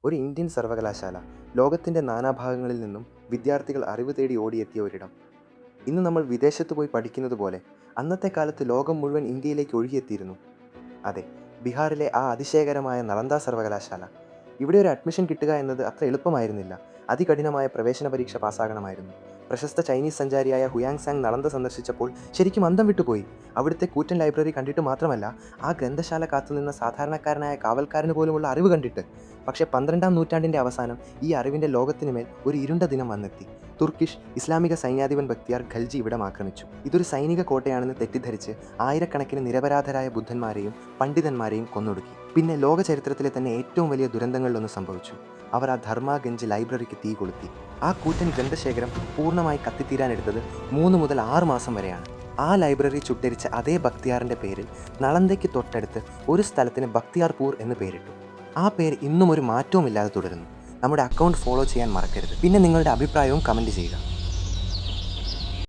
ഒരു ഇന്ത്യൻ സർവകലാശാല, ലോകത്തിൻ്റെ നാനാഭാഗങ്ങളിൽ നിന്നും വിദ്യാർത്ഥികൾ അറിവ് തേടി ഓടിയെത്തിയ ഒരിടം. ഇന്ന് നമ്മൾ വിദേശത്ത് പോയി പഠിക്കുന്നത് പോലെ അന്നത്തെ കാലത്ത് ലോകം മുഴുവൻ ഇന്ത്യയിലേക്ക് ഒഴുകിയെത്തിയിരുന്നു. അതെ, ബീഹാറിലെ ആ അതിശയകരമായ നളന്ദ സർവകലാശാല. ഇവിടെ ഒരു അഡ്മിഷൻ കിട്ടുക എന്നത് അത്ര എളുപ്പമായിരുന്നില്ല. അതികഠിനമായ പ്രവേശന പരീക്ഷ പാസ്സാകണമായിരുന്നു. പ്രശസ്ത ചൈനീസ് സഞ്ചാരിയായ ഹുയാങ് സാങ് നളന്ദ സന്ദർശിച്ചപ്പോൾ ശരിക്കും അന്തം വിട്ടുപോയി. അവിടുത്തെ കൂറ്റൻ ലൈബ്രറി കണ്ടിട്ട് മാത്രമല്ല, ആ ഗ്രന്ഥശാല കാത്തുനിന്ന സാധാരണക്കാരനായ കാവൽക്കാരന് പോലുമുള്ള അറിവ് കണ്ടിട്ട്. പക്ഷേ 12-ാം നൂറ്റാണ്ടിൻ്റെ അവസാനം ഈ അറിവിൻ്റെ ലോകത്തിനുമേൽ ഒരു ഇരുണ്ട ദിനം വന്നെത്തി. തുർക്കിഷ് ഇസ്ലാമിക സൈന്യാധിപൻ ബക്തിയാർ ഖൽജി ഇവിടം ആക്രമിച്ചു. ഇതൊരു സൈനിക കോട്ടയാണെന്ന് തെറ്റിദ്ധരിച്ച് ആയിരക്കണക്കിന് നിരപരാധരായ ബുദ്ധന്മാരെയും പണ്ഡിതന്മാരെയും കൊന്നൊടുക്കി. പിന്നെ ലോക ചരിത്രത്തിലെ തന്നെ ഏറ്റവും വലിയ ദുരന്തങ്ങളിലൊന്ന് സംഭവിച്ചു. അവർ ആ ധർമാഗഞ്ച് ലൈബ്രറിക്ക് തീ കൊളുത്തി. ആ കൂറ്റൻ ഗ്രന്ഥശേഖരം പൂർണ്ണമായി കത്തിത്തീരാനെടുത്തത് 3 മുതൽ 6 മാസം വരെയാണ്. ആ ലൈബ്രറി ചുട്ടരിച്ച അതേ ബക്തിയാറിൻ്റെ പേരിൽ നളന്ദയ്ക്ക് തൊട്ടടുത്ത് ഒരു സ്ഥലത്തിന് ബക്തിയാർപൂർ എന്ന് പേരിട്ടു. ആ പേര് ഇന്നും ഒരു മാറ്റവുമില്ലാതെ തുടരുന്നു. നമ്മുടെ അക്കൗണ്ട് ഫോളോ ചെയ്യാൻ മറക്കരുത്. പിന്നെ നിങ്ങളുടെ അഭിപ്രായവും കമൻറ്റ് ചെയ്യുക.